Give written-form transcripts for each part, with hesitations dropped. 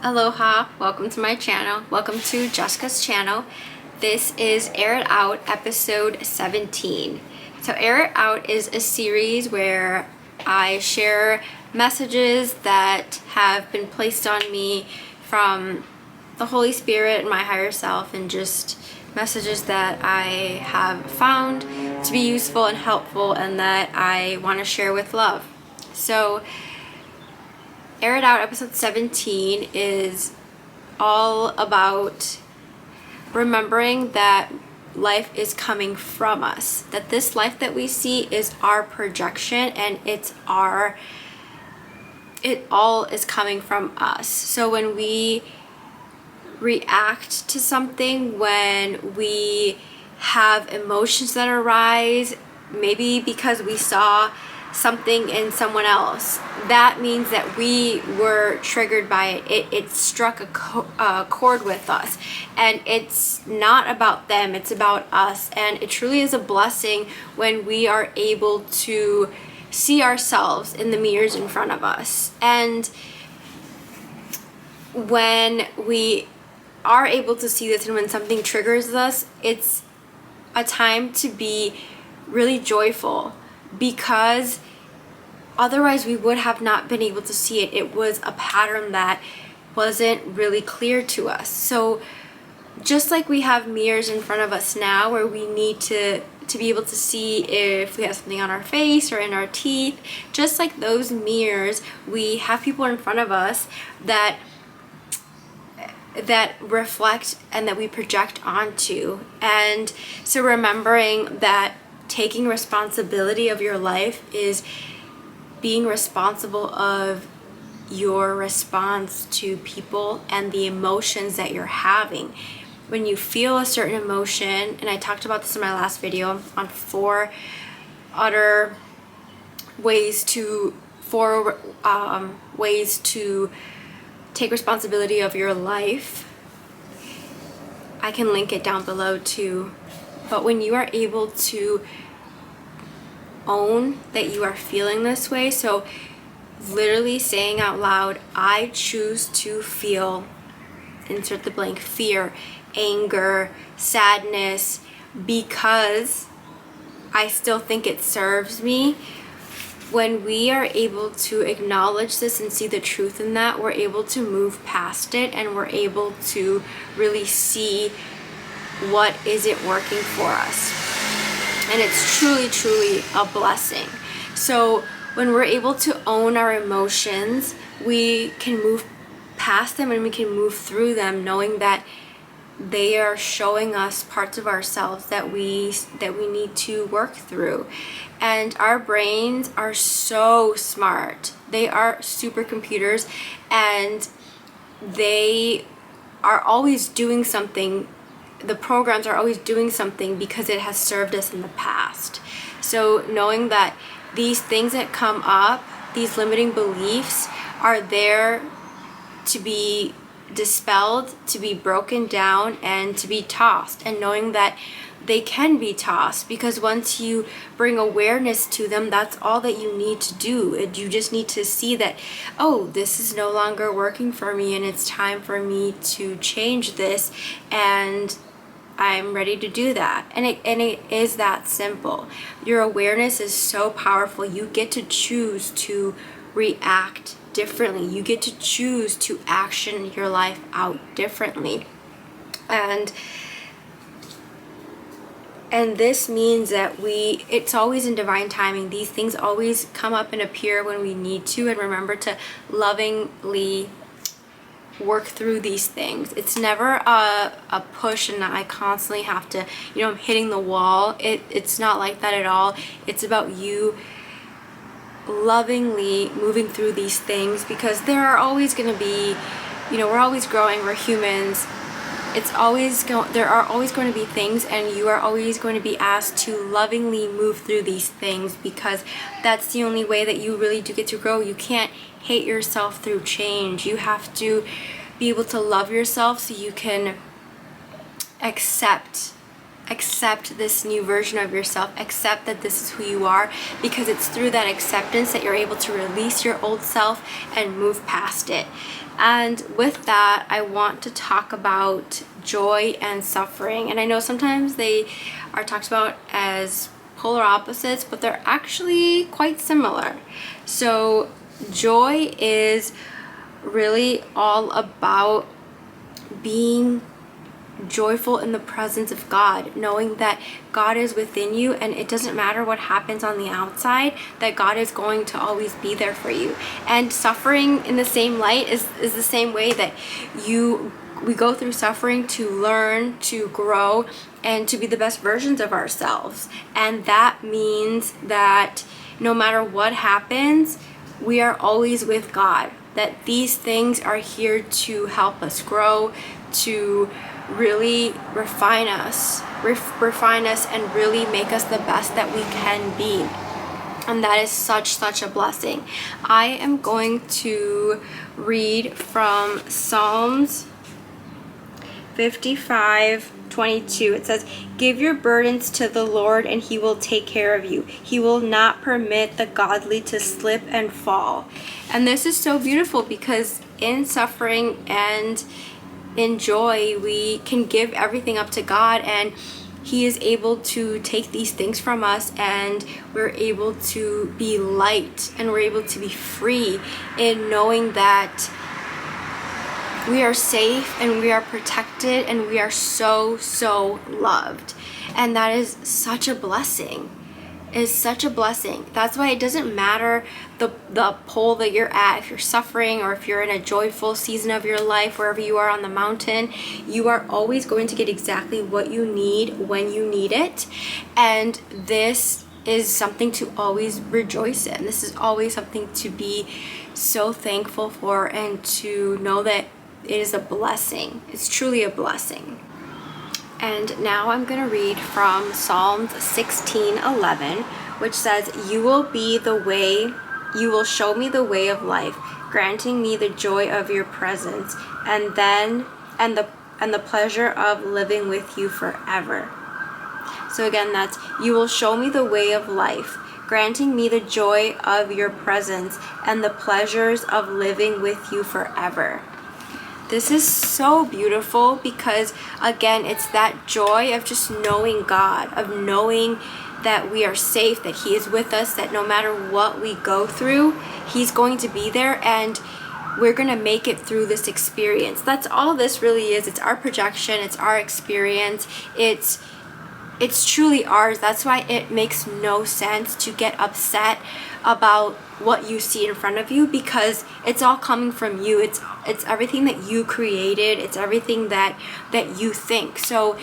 Aloha, welcome to my channel. Welcome to Jessica's channel. This is Air It Out episode 17. So Air It Out is a series where I share messages that have been placed on me from the Holy Spirit and my higher self, and just messages that I have found to be useful and helpful and that I want to share with love. So Air It Out episode 17 is all about remembering that life is coming from us, that this life that we see is our projection, and it all is coming from us. So when we react to something, when we have emotions that arise, maybe because we saw something in someone else, that means that we were triggered by it. It struck a chord with us, and it's not about them, it's about us. And it truly is a blessing when we are able to see ourselves in the mirrors in front of us. And when we are able to see this, and when something triggers us, it's a time to be really joyful, because otherwise we would have not been able to see it. It was a pattern that wasn't really clear to us. So just like we have mirrors in front of us now, where we need to be able to see if we have something on our face or in our teeth, just like those mirrors, we have people in front of us that reflect and that we project onto. And so remembering that taking responsibility of your life is being responsible of your response to people and the emotions that you're having. When you feel a certain emotion, and I talked about this in my last video on four ways to take responsibility of your life. I can link it down below too. But when you are able to own that you are feeling this way, so literally saying out loud, I choose to feel, insert the blank, fear, anger, sadness, because I still think it serves me. When we are able to acknowledge this and see the truth in that, we're able to move past it, and we're able to really see what isn't working for us. And it's truly, truly a blessing. So when we're able to own our emotions, we can move past them and we can move through them, knowing that they are showing us parts of ourselves that we need to work through. And our brains are so smart. They are supercomputers, and they are always doing something. The programs are always doing something because it has served us in the past. So knowing that these things that come up, these limiting beliefs, are there to be dispelled, to be broken down, and to be tossed, and knowing that they can be tossed, because once you bring awareness to them, that's all that you need to do. You just need to see that, oh, this is no longer working for me, and it's time for me to change this, and I'm ready to do that. And it is that simple. Your awareness is so powerful. You get to choose to react differently. You get to choose to action your life out differently. And this means that it's always in divine timing. These things always come up and appear when we need to, and remember to lovingly work through these things. It's never a push and I constantly have to, I'm hitting the wall. It's not like that at all. It's about you lovingly moving through these things, because there are always going to be, we're always growing, we're humans. There are always going to be things, and you are always going to be asked to lovingly move through these things, because that's the only way that you really do get to grow. You can't hate yourself through change. You have to be able to love yourself so you can accept accept this new version of yourself. Accept that this is who you are, because it's through that acceptance that you're able to release your old self and move past it. And with that, I want to talk about joy and suffering. And I know sometimes they are talked about as polar opposites, but they're actually quite similar. So joy is really all about being joyful in the presence of God, knowing that God is within you, and it doesn't matter what happens on the outside, that God is going to always be there for you. And suffering in the same light is the same way that we go through suffering to learn, to grow, and to be the best versions of ourselves. And that means that no matter what happens, we are always with God, that these things are here to help us grow, to really refine us and really make us the best that we can be. And that is such a blessing. I am going to read from Psalms 55:22. It says, "Give your burdens to the Lord and he will take care of you. He will not permit the godly to slip and fall." And this is so beautiful, because in suffering and in joy, we can give everything up to God, and he is able to take these things from us, and we're able to be light, and we're able to be free in knowing that we are safe and we are protected and we are so loved. And that is such a blessing. It is such a blessing. That's why it doesn't matter the pole that you're at, if you're suffering or if you're in a joyful season of your life, wherever you are on the mountain, you are always going to get exactly what you need when you need it. And this is something to always rejoice in. This is always something to be so thankful for, and to know that it is a blessing. It's truly a blessing. And now I'm going to read from Psalms 16:11, which says, "You will show me the way of life, granting me the joy of your presence, and the pleasure of living with you forever." So again, that's, "You will show me the way of life, granting me the joy of your presence and the pleasures of living with you forever." This is so beautiful, because again, it's that joy of just knowing God, of knowing that we are safe, that he is with us, that no matter what we go through, he's going to be there, and we're going to make it through this experience. That's all this really is. It's our projection, it's our experience, it's truly ours. That's why it makes no sense to get upset about what you see in front of you, because it's all coming from you. It's everything that you created. It's everything that you think. So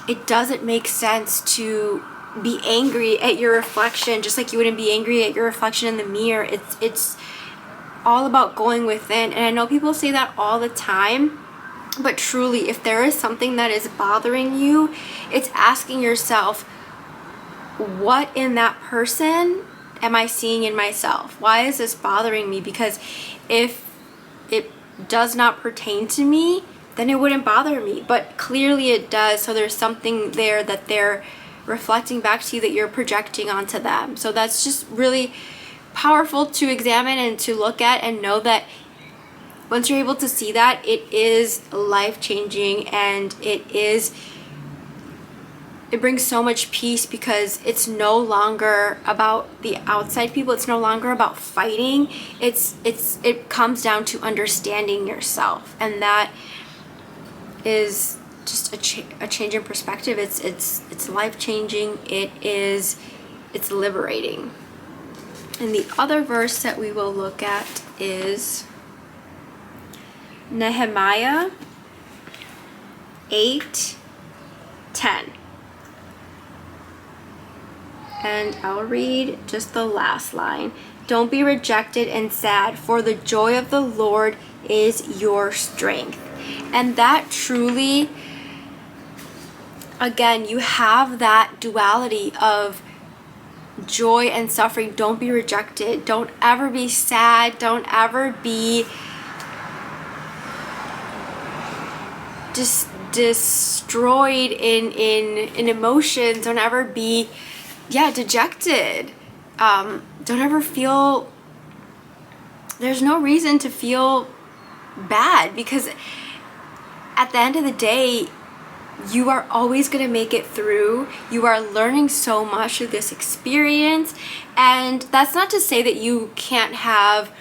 it doesn't make sense to be angry at your reflection, just like you wouldn't be angry at your reflection in the mirror. It's all about going within. And I know people say that all the time, but truly, if there is something that is bothering you, it's asking yourself, what in that person am I seeing in myself? Why is this bothering me? Because if it does not pertain to me, then it wouldn't bother me. But clearly it does. So there's something there that they're reflecting back to you that you're projecting onto them. So that's just really powerful to examine and to look at, and know that once you're able to see that, it is life-changing, and it brings so much peace, because it's no longer about the outside people. It's no longer about fighting. It comes down to understanding yourself, and that is just a change in perspective. It's life-changing. It's liberating. And the other verse that we will look at is Nehemiah 8:10. And I'll read just the last line. "Don't be rejected and sad, for the joy of the Lord is your strength." And that truly, again, you have that duality of joy and suffering. Don't be rejected. Don't ever be sad. Don't ever be just destroyed in emotions. Don't ever be dejected. Don't ever feel, there's no reason to feel bad, because at the end of the day, you are always going to make it through. You are learning so much through this experience. And that's not to say that you can't have,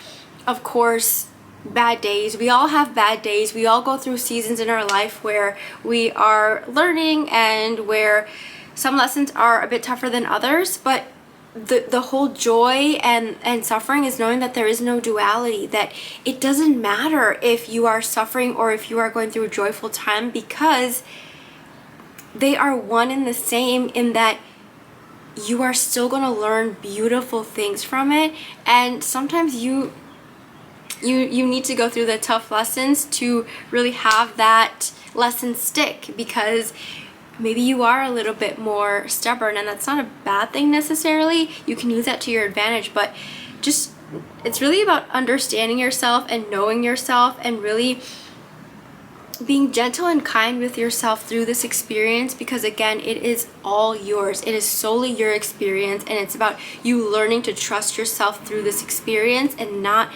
of course, bad days. We all have bad days. We all go through seasons in our life where we are learning and where some lessons are a bit tougher than others. But the whole joy and suffering is knowing that there is no duality, that it doesn't matter if you are suffering or if you are going through a joyful time, because they are one and the same, in that you are still going to learn beautiful things from it. And sometimes you need to go through the tough lessons to really have that lesson stick, because maybe you are a little bit more stubborn, and that's not a bad thing necessarily. You can use that to your advantage, but just, it's really about understanding yourself and knowing yourself, and really being gentle and kind with yourself through this experience, because again, it is all yours. It is solely your experience, and it's about you learning to trust yourself through this experience and not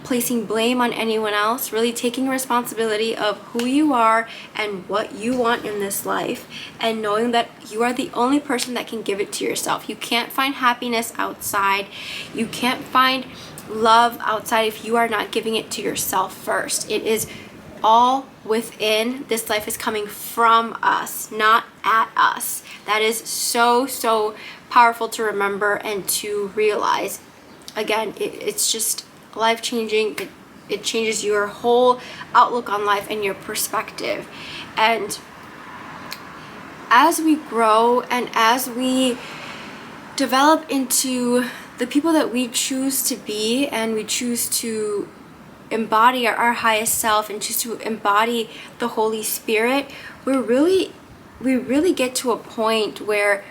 placing blame on anyone else, really taking responsibility of who you are and what you want in this life, and knowing that you are the only person that can give it to yourself. You can't find happiness outside. You can't find love outside if you are not giving it to yourself first. It is all within. This life is coming from us, not at us. That is so powerful to remember and to realize. Again, it's just life-changing. It changes your whole outlook on life and your perspective. And as we grow and as we develop into the people that we choose to be, and we choose to embody our highest self and choose to embody the Holy Spirit, we really get to a point where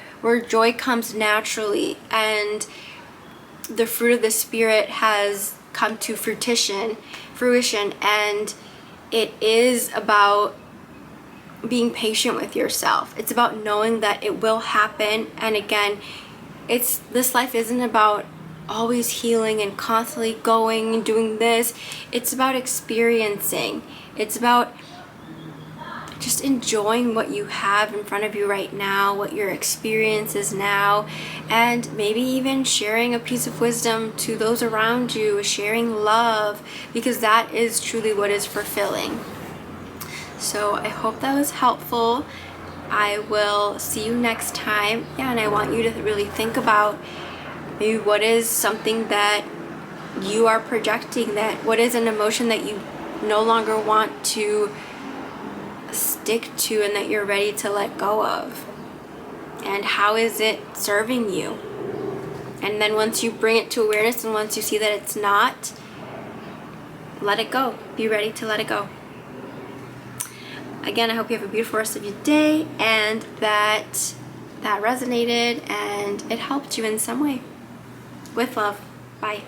joy comes naturally, and the fruit of the Spirit has come to fruition, and it is about being patient with yourself. It's about knowing that it will happen. And again, this life isn't about always healing and constantly going and doing this. It's about experiencing. It's about just enjoying what you have in front of you right now, what your experience is now, and maybe even sharing a piece of wisdom to those around you, sharing love, because that is truly what is fulfilling. So I hope that was helpful. I will see you next time. Yeah, and I want you to really think about maybe what is something that you are projecting, that what is an emotion that you no longer want to stick to and that you're ready to let go of, and how is it serving you. And then once you bring it to awareness, and once you see that it's not, let it go. Be ready to let it go. Again, I hope you have a beautiful rest of your day, and that resonated and it helped you in some way. With love. Bye.